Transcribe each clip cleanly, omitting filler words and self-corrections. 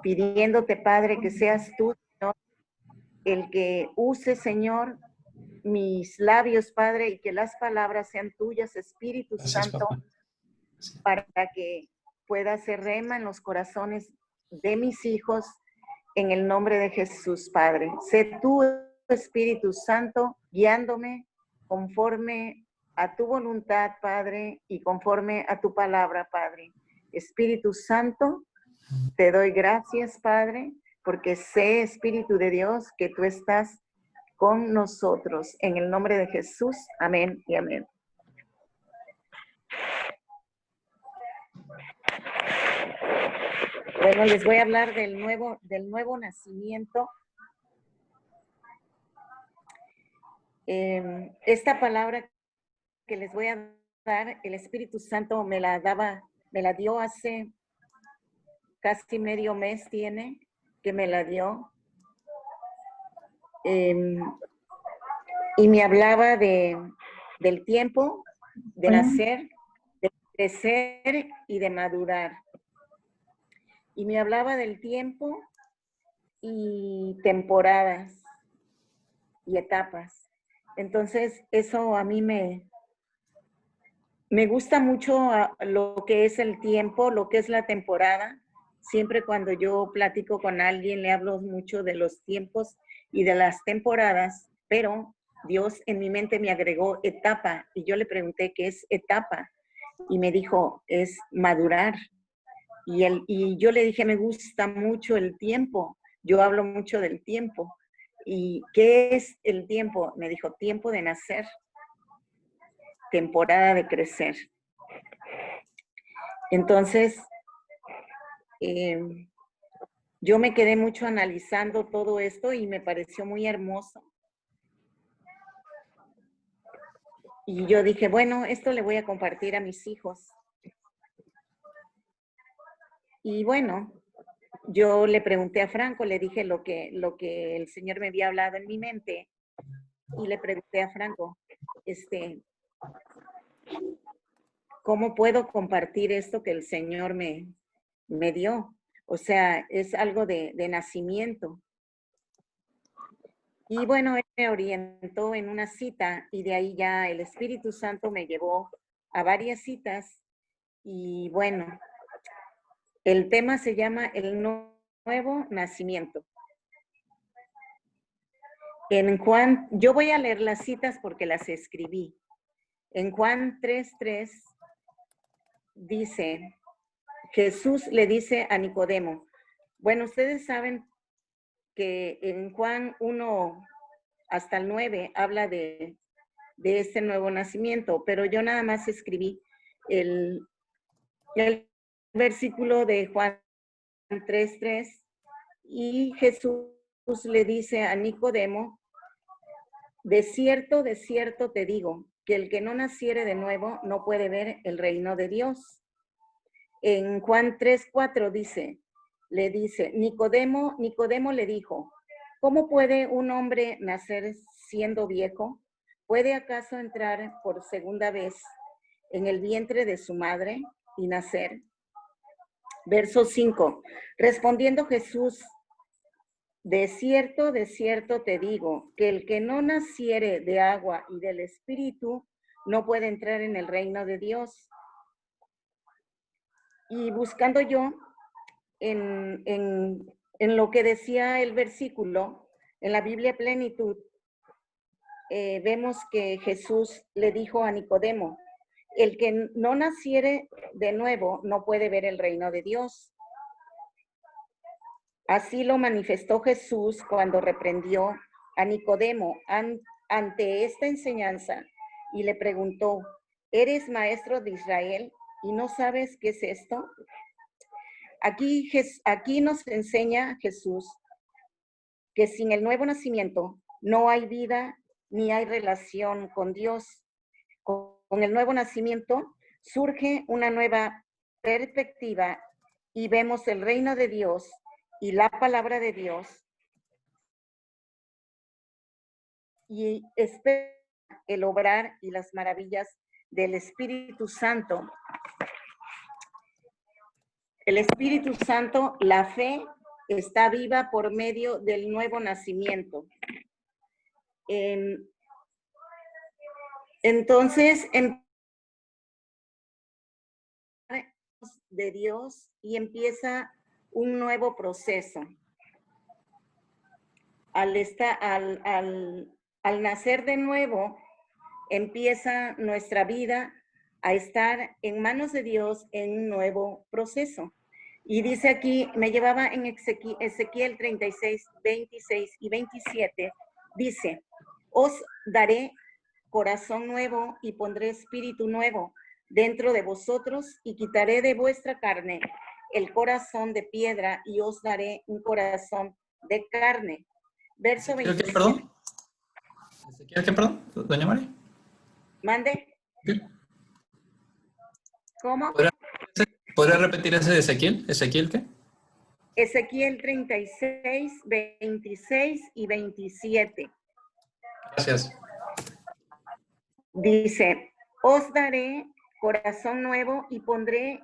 pidiéndote, Padre, que seas tú, Señor, el que use, Señor, mis labios, Padre, y que las palabras sean tuyas, Espíritu Gracias, Santo, papá. Sí. para que pueda hacer rema en los corazones de mis hijos, en el nombre de Jesús, Padre. Sé tú, Espíritu Santo, guiándome conforme a tu voluntad, Padre, y conforme a tu palabra, Padre. Espíritu Santo, te doy gracias, Padre, porque sé, Espíritu de Dios, que tú estás con nosotros. En el nombre de Jesús, amén y amén. Bueno, les voy a hablar del nuevo nacimiento. Esta palabra que les voy a dar, el Espíritu Santo me la dio hace casi medio mes tiene que me la dio. Y me hablaba del tiempo, de nacer, de crecer y de madurar. Y me hablaba del tiempo y temporadas y etapas. Entonces, eso a mí me gusta mucho lo que es el tiempo, lo que es la temporada. Siempre cuando yo platico con alguien, le hablo mucho de los tiempos y de las temporadas, pero Dios en mi mente me agregó etapa y yo le pregunté qué es etapa y me dijo, es madurar. Y yo le dije, me gusta mucho el tiempo, yo hablo mucho del tiempo. ¿Y qué es el tiempo? Me dijo, tiempo de nacer, temporada de crecer. Entonces, yo me quedé mucho analizando todo esto y me pareció muy hermoso. Y yo dije, bueno, esto le voy a compartir a mis hijos. Y bueno, yo le pregunté a Franco, le dije lo que el Señor me había hablado en mi mente. Y le pregunté a Franco, ¿cómo puedo compartir esto que el Señor me dio? O sea, es algo de nacimiento. Y bueno, él me orientó en una cita y de ahí ya el Espíritu Santo me llevó a varias citas. Y bueno, el tema se llama el nuevo nacimiento. En Juan, yo voy a leer las citas porque las escribí. En Juan 3:3 dice, Jesús le dice a Nicodemo, bueno, ustedes saben que en Juan 1 hasta el 9 habla de este nuevo nacimiento, pero yo nada más escribí el versículo de Juan 3:3 y Jesús le dice a Nicodemo, de cierto te digo, que el que no naciere de nuevo no puede ver el reino de Dios. En Juan 3:4 le dice, Nicodemo le dijo, ¿cómo puede un hombre nacer siendo viejo? ¿Puede acaso entrar por segunda vez en el vientre de su madre y nacer? Verso 5, respondiendo Jesús, de cierto te digo, que el que no naciere de agua y del Espíritu no puede entrar en el reino de Dios. Y buscando yo en lo que decía el versículo, en la Biblia Plenitud, vemos que Jesús le dijo a Nicodemo, el que no naciere de nuevo no puede ver el reino de Dios. Así lo manifestó Jesús cuando reprendió a Nicodemo ante esta enseñanza y le preguntó, ¿eres maestro de Israel y no sabes qué es esto? Aquí nos enseña Jesús que sin el nuevo nacimiento no hay vida ni hay relación con Dios. Con el nuevo nacimiento surge una nueva perspectiva y vemos el reino de Dios y la palabra de Dios y espera el obrar y las maravillas del Espíritu Santo. El Espíritu Santo, la fe, está viva por medio del nuevo nacimiento. Entonces, de Dios y empieza un nuevo proceso. Al nacer de nuevo, empieza nuestra vida a estar en manos de Dios en un nuevo proceso. Y dice aquí, me llevaba en Ezequiel 36, 26 y 27, dice, os daré corazón nuevo y pondré espíritu nuevo dentro de vosotros y quitaré de vuestra carne el corazón de piedra y os daré un corazón de carne. Verso 27. ¿Qué, perdón? ¿Qué, perdón, doña María? Mande. ¿Qué? ¿Cómo? ¿Podría repetir ese de Ezequiel? ¿Ezequiel qué? Ezequiel 36, 26 y 27. Gracias. Dice, os daré corazón nuevo y pondré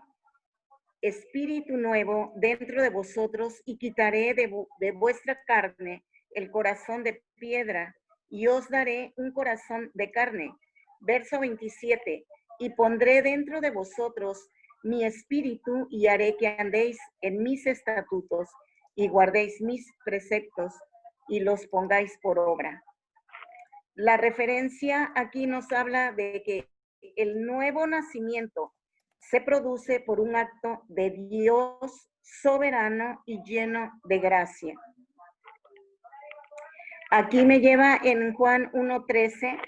espíritu nuevo dentro de vosotros y quitaré de vuestra carne el corazón de piedra y os daré un corazón de carne. Verso 27, y pondré dentro de vosotros mi espíritu y haré que andéis en mis estatutos y guardéis mis preceptos y los pongáis por obra. La referencia aquí nos habla de que el nuevo nacimiento se produce por un acto de Dios soberano y lleno de gracia. Aquí me lleva en Juan 1:13,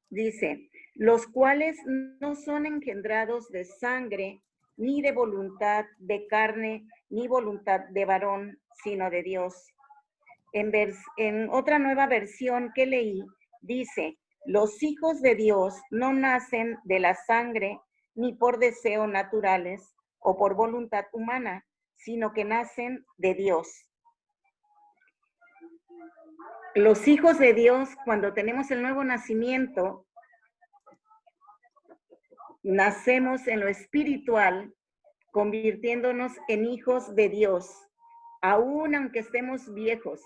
dice, los cuales no son engendrados de sangre, ni de voluntad de carne, ni voluntad de varón, sino de Dios. En otra nueva versión que leí, dice, los hijos de Dios no nacen de la sangre, ni por deseo naturales o por voluntad humana, sino que nacen de Dios. Los hijos de Dios, cuando tenemos el nuevo nacimiento, nacemos en lo espiritual, convirtiéndonos en hijos de Dios, aún aunque estemos viejos.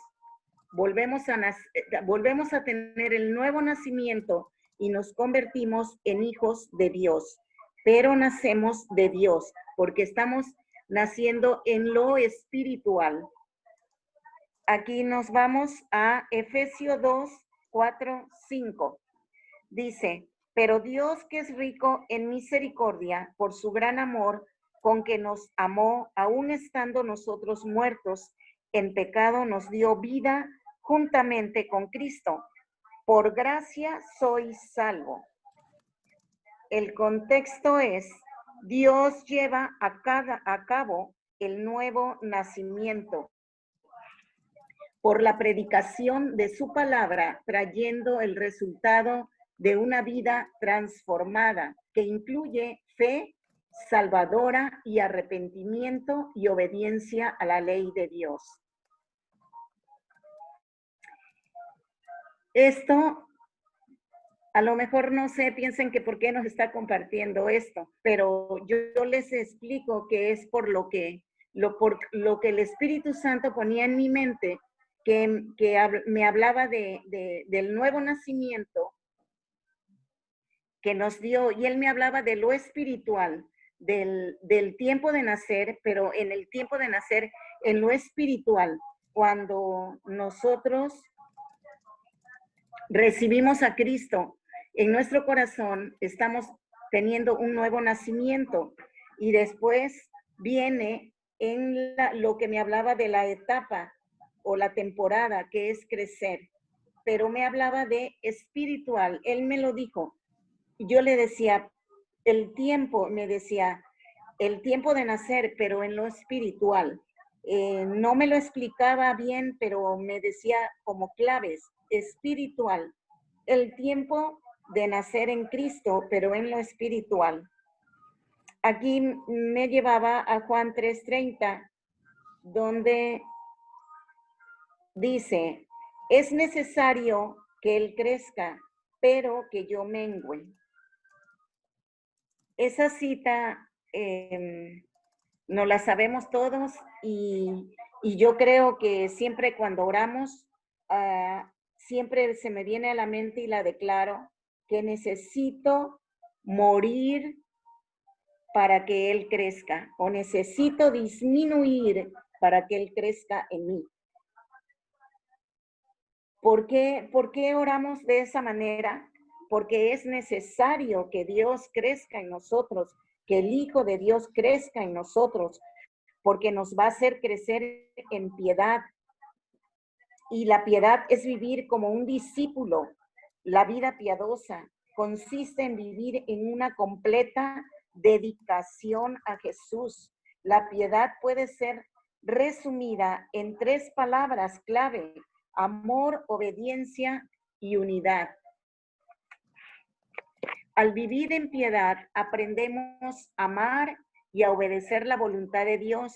Volvemos a tener el nuevo nacimiento y nos convertimos en hijos de Dios, pero nacemos de Dios porque estamos naciendo en lo espiritual. Aquí nos vamos a Efesios 2, 4, 5. Dice, pero Dios que es rico en misericordia por su gran amor con que nos amó, aun estando nosotros muertos en pecado, nos dio vida juntamente con Cristo. Por gracia sois salvo. El contexto es, Dios lleva a cabo el nuevo nacimiento por la predicación de su palabra, trayendo el resultado de una vida transformada que incluye fe salvadora y arrepentimiento y obediencia a la ley de Dios. Esto, a lo mejor no sé, piensen que por qué nos está compartiendo esto, pero yo les explico que es por lo que el Espíritu Santo ponía en mi mente, que me hablaba del nuevo nacimiento que nos dio, y él me hablaba de lo espiritual, del tiempo de nacer, pero en el tiempo de nacer en lo espiritual, cuando nosotros recibimos a Cristo en nuestro corazón, estamos teniendo un nuevo nacimiento, y después viene lo que me hablaba de la etapa o la temporada, que es crecer, pero me hablaba de espiritual. Él me lo dijo. Yo le decía, el tiempo de nacer, pero en lo espiritual. No me lo explicaba bien, pero me decía como claves, espiritual. El tiempo de nacer en Cristo, pero en lo espiritual. Aquí me llevaba a Juan 3:30, donde dice, es necesario que Él crezca, pero que yo mengüe. Esa cita no la sabemos todos y yo creo que siempre cuando oramos, siempre se me viene a la mente y la declaro, que necesito morir para que Él crezca, o necesito disminuir para que Él crezca en mí. ¿Por qué oramos de esa manera? Porque es necesario que Dios crezca en nosotros, que el Hijo de Dios crezca en nosotros, porque nos va a hacer crecer en piedad. Y la piedad es vivir como un discípulo. La vida piadosa consiste en vivir en una completa dedicación a Jesús. La piedad puede ser resumida en 3 palabras clave: amor, obediencia y unidad. Al vivir en piedad, aprendemos a amar y a obedecer la voluntad de Dios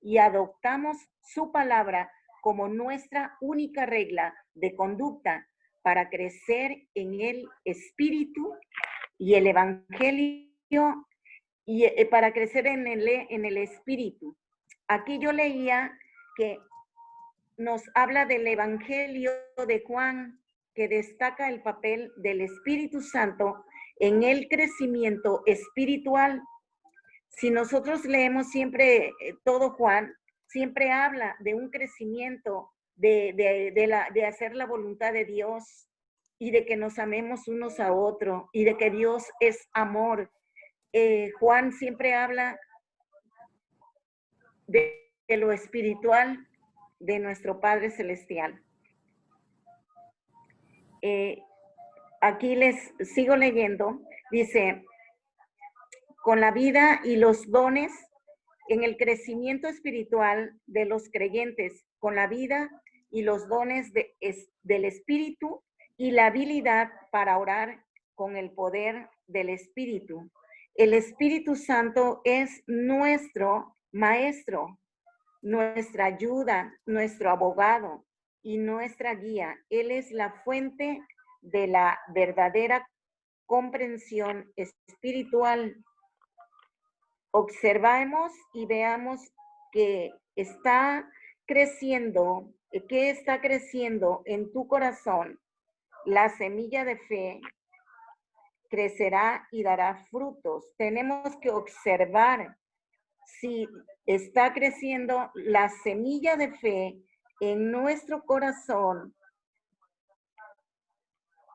y adoptamos su palabra como nuestra única regla de conducta para crecer en el Espíritu y el Evangelio y para crecer en el Espíritu. Aquí yo leía que nos habla del Evangelio de Juan, que destaca el papel del Espíritu Santo en el crecimiento espiritual. Si nosotros leemos siempre todo Juan, siempre habla de un crecimiento, de hacer la voluntad de Dios y de que nos amemos unos a otros y de que Dios es amor. Juan siempre habla de lo espiritual de nuestro Padre Celestial. Aquí les sigo leyendo. Dice, con la vida y los dones en el crecimiento espiritual de los creyentes, con la vida y los dones del Espíritu y la habilidad para orar con el poder del Espíritu. El Espíritu Santo es nuestro maestro, nuestra ayuda, nuestro abogado y nuestra guía. Él es la fuente de la verdadera comprensión espiritual. Observemos y veamos que está creciendo en tu corazón. La semilla de fe crecerá y dará frutos. Tenemos que observar si está creciendo la semilla de fe en nuestro corazón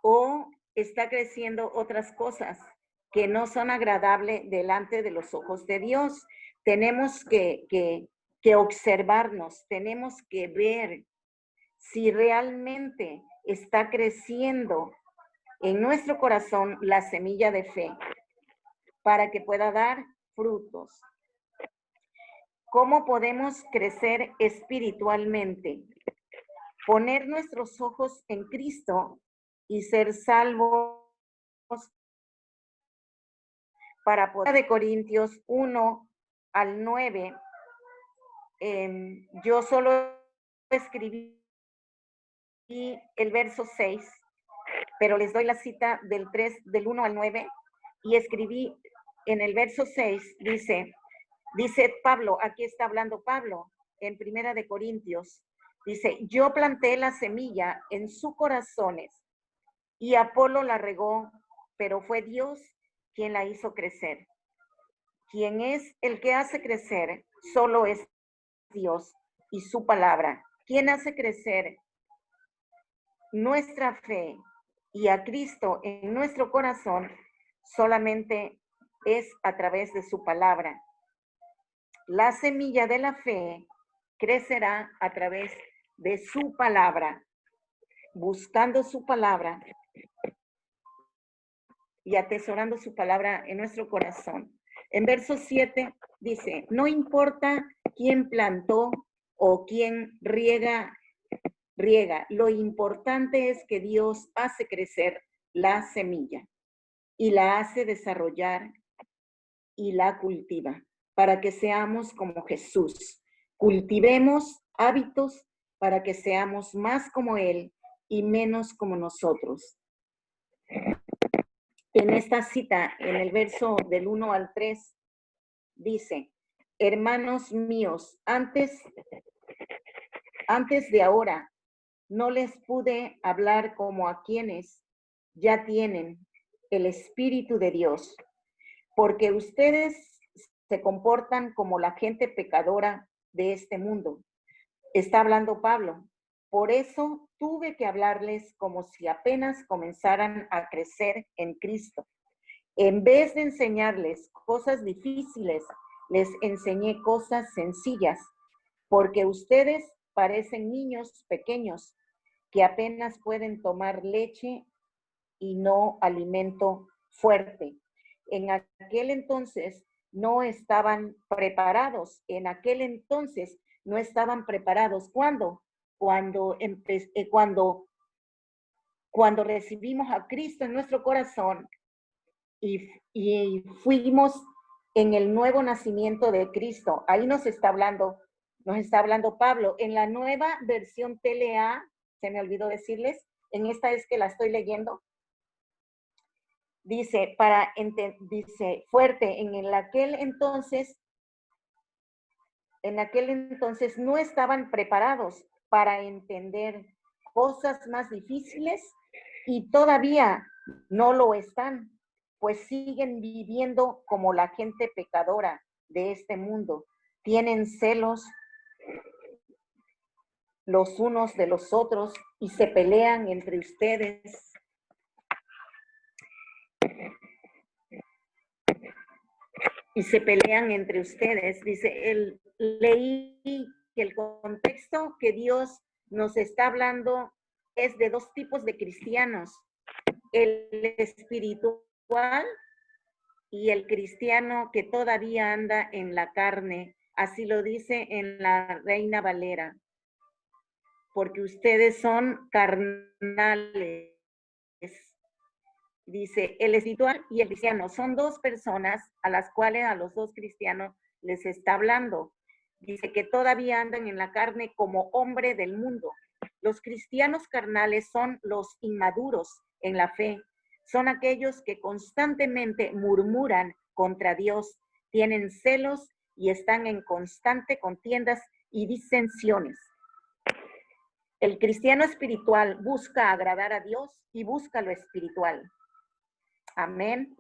o está creciendo otras cosas que no son agradables delante de los ojos de Dios. Tenemos que observarnos, tenemos que ver si realmente está creciendo en nuestro corazón la semilla de fe para que pueda dar frutos. ¿Cómo podemos crecer espiritualmente? Poner nuestros ojos en Cristo y ser salvos para poder. De Corintios 1-9, yo solo escribí el verso 6, pero les doy la cita del 1-9, y escribí en el verso 6, dice Pablo, aquí está hablando Pablo, en Primera de Corintios, dice, yo planté la semilla en sus corazones y Apolo la regó, pero fue Dios quien la hizo crecer. Quien es el que hace crecer solo es Dios y su palabra. Quien hace crecer nuestra fe y a Cristo en nuestro corazón solamente es a través de su palabra. La semilla de la fe crecerá a través de su palabra, buscando su palabra y atesorando su palabra en nuestro corazón. En verso 7 dice, no importa quién plantó o quién riega, lo importante es que Dios hace crecer la semilla y la hace desarrollar y la cultiva para que seamos como Jesús. Cultivemos hábitos para que seamos más como Él y menos como nosotros. En esta cita, en el verso del 1 al 3, Dice, hermanos míos, antes de ahora, no les pude hablar como a quienes ya tienen el Espíritu de Dios, porque ustedes se comportan como la gente pecadora de este mundo. Está hablando Pablo. Por eso tuve que hablarles como si apenas comenzaran a crecer en Cristo. En vez de enseñarles cosas difíciles, les enseñé cosas sencillas, porque ustedes parecen niños pequeños que apenas pueden tomar leche y no alimento fuerte. En aquel entonces no estaban preparados. ¿Cuándo? Cuando recibimos a Cristo en nuestro corazón y fuimos en el nuevo nacimiento de Cristo. Ahí nos está hablando Pablo. En la nueva versión TLA, se me olvidó decirles, en esta es que la estoy leyendo, dice, dice fuerte, en aquel entonces no estaban preparados para entender cosas más difíciles y todavía no lo están, pues siguen viviendo como la gente pecadora de este mundo. Tienen celos los unos de los otros y se pelean entre ustedes. Dice, leí que el contexto que Dios nos está hablando es de dos tipos de cristianos, el espiritual y el cristiano que todavía anda en la carne. Así lo dice en la Reina Valera, porque ustedes son carnales. Dice, el espiritual y el cristiano son dos personas a las cuales a los dos cristianos les está hablando. Dice que todavía andan en la carne como hombre del mundo. Los cristianos carnales son los inmaduros en la fe. Son aquellos que constantemente murmuran contra Dios, tienen celos y están en constante contiendas y disensiones. El cristiano espiritual busca agradar a Dios y busca lo espiritual. Amén.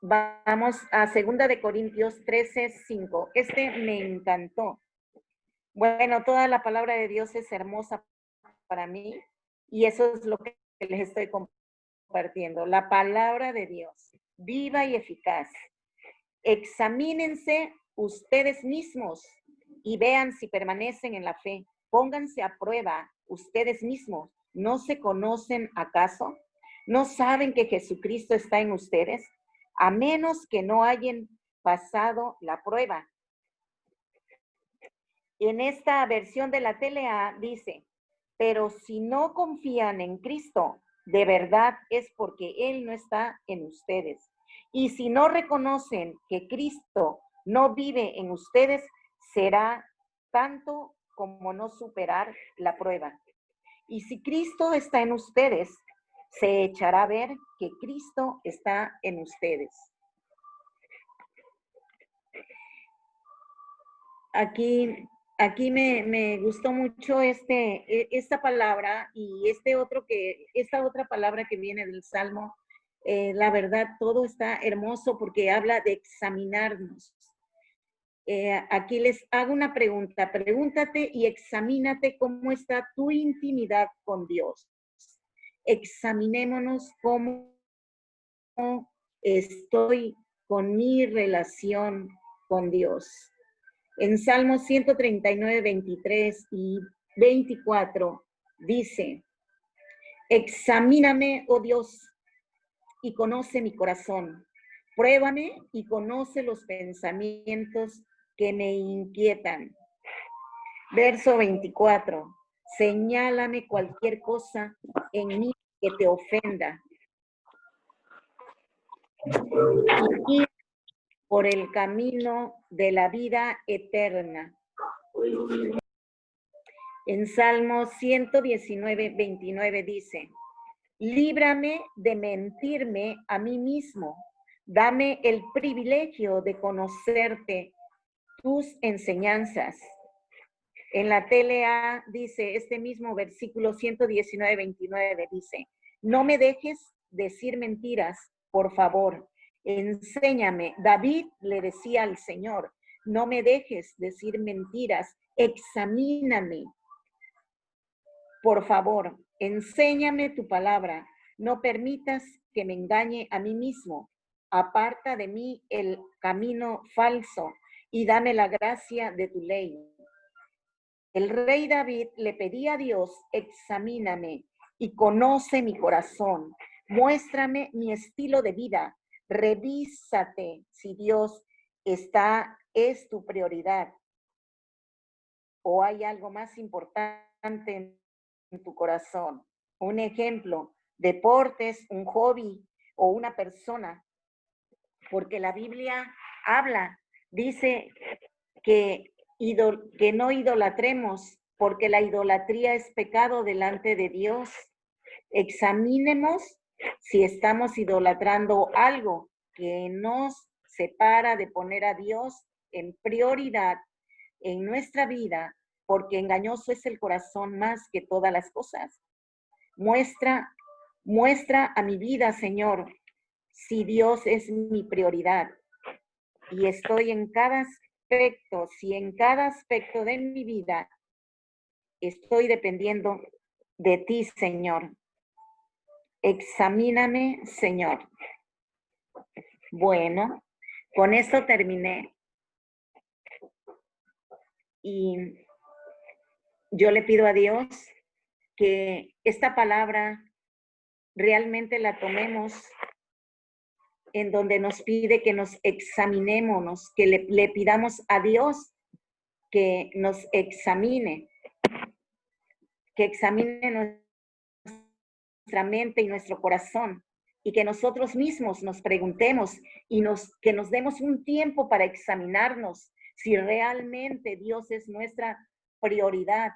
Vamos a 2 de Corintios 13:5. Me encantó. Bueno, toda la palabra de Dios es hermosa para mí y eso es lo que les estoy compartiendo. La palabra de Dios, viva y eficaz. Examínense ustedes mismos y vean si permanecen en la fe. Pónganse a prueba ustedes mismos. ¿No se conocen acaso? ¿No saben que Jesucristo está en ustedes? A menos que no hayan pasado la prueba. En esta versión de la TLA dice, pero si no confían en Cristo, de verdad es porque Él no está en ustedes. Y si no reconocen que Cristo no vive en ustedes, será tanto como no superar la prueba. Y si Cristo está en ustedes, se echará a ver que Cristo está en ustedes. Aquí me gustó mucho esta palabra y esta otra palabra que viene del Salmo. La verdad, todo está hermoso porque habla de examinarnos. Aquí les hago una pregunta. Pregúntate y examínate cómo está tu intimidad con Dios. Examinémonos cómo estoy con mi relación con Dios. En Salmo 139, 23 y 24 dice, examíname, oh Dios, y conoce mi corazón. Pruébame y conoce los pensamientos que me inquietan. Verso 24, señálame cualquier cosa en mí que te ofenda. Y por el camino de la vida eterna. En Salmo 119, 29 dice, líbrame de mentirme a mí mismo, Dame el privilegio de conocerte, tus enseñanzas. En la TLA dice, este mismo versículo 119-29 dice, no me dejes decir mentiras, por favor, enséñame. David le decía al Señor, no me dejes decir mentiras, examíname. Por favor, enséñame tu palabra, no permitas que me engañe a mí mismo. Aparta de mí el camino falso y dame la gracia de tu ley. El rey David le pedía a Dios, examíname y conoce mi corazón, muéstrame mi estilo de vida, revísate si Dios es tu prioridad o hay algo más importante en tu corazón. Un ejemplo, deportes, un hobby o una persona, porque la Biblia habla, dice que no idolatremos, porque la idolatría es pecado delante de Dios. Examinemos si estamos idolatrando algo que nos separa de poner a Dios en prioridad en nuestra vida, porque engañoso es el corazón más que todas las cosas. Muestra a mi vida, Señor, si Dios es mi prioridad y estoy en cada aspecto, si en cada aspecto de mi vida estoy dependiendo de ti, Señor. Examíname, Señor. Bueno, con esto terminé. Y yo le pido a Dios que esta palabra realmente la tomemos en donde nos pide que nos examinemos, que le pidamos a Dios que nos examine, que examine nuestra mente y nuestro corazón, y que nosotros mismos nos preguntemos y que nos demos un tiempo para examinarnos si realmente Dios es nuestra prioridad,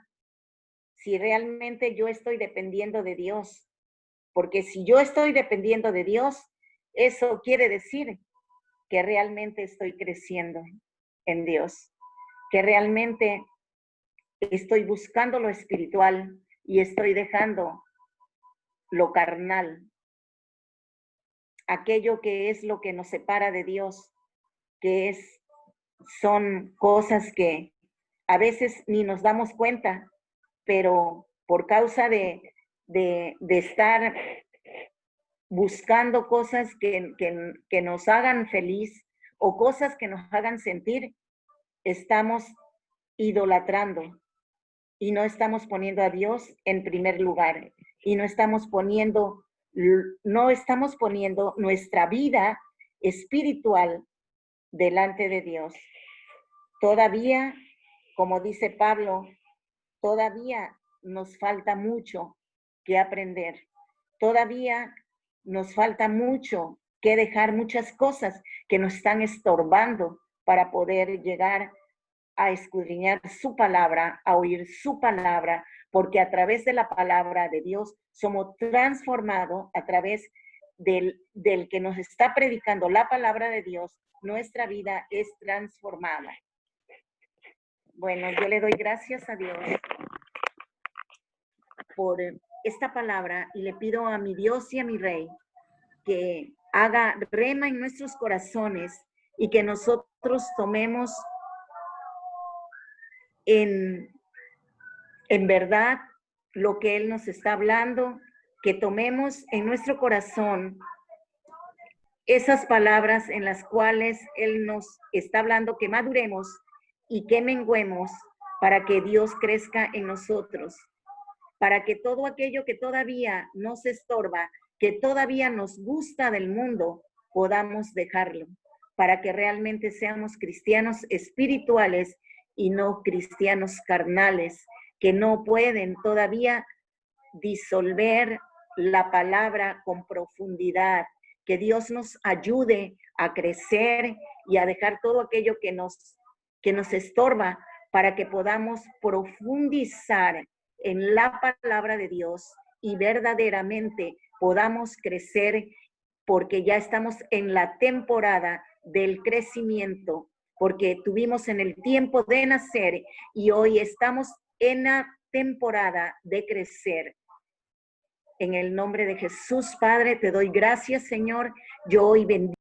si realmente yo estoy dependiendo de Dios. Porque si yo estoy dependiendo de Dios, eso quiere decir que realmente estoy creciendo en Dios, que realmente estoy buscando lo espiritual y estoy dejando lo carnal, aquello que es lo que nos separa de Dios, son cosas que a veces ni nos damos cuenta, pero por causa de estar buscando cosas que nos hagan feliz o cosas que nos hagan sentir, estamos idolatrando y no estamos poniendo a Dios en primer lugar y no estamos poniendo nuestra vida espiritual delante de Dios. Todavía, como dice Pablo, todavía nos falta mucho que aprender. Todavía nos falta mucho que dejar, muchas cosas que nos están estorbando para poder llegar a escudriñar su palabra, a oír su palabra, porque a través de la palabra de Dios somos transformados, a través del que nos está predicando la palabra de Dios, nuestra vida es transformada. Bueno, yo le doy gracias a Dios por esta palabra y le pido a mi Dios y a mi Rey que haga rema en nuestros corazones y que nosotros tomemos en verdad lo que Él nos está hablando, que tomemos en nuestro corazón esas palabras en las cuales Él nos está hablando, que maduremos y que menguemos para que Dios crezca en nosotros, para que todo aquello que todavía nos estorba, que todavía nos gusta del mundo, podamos dejarlo, para que realmente seamos cristianos espirituales y no cristianos carnales, que no pueden todavía disolver la palabra con profundidad. Que Dios nos ayude a crecer y a dejar todo aquello que nos estorba para que podamos profundizar en la palabra de Dios y verdaderamente podamos crecer porque ya estamos en la temporada del crecimiento, porque tuvimos en el tiempo de nacer y hoy estamos en la temporada de crecer. En el nombre de Jesús, Padre, te doy gracias, Señor. Yo hoy bendigo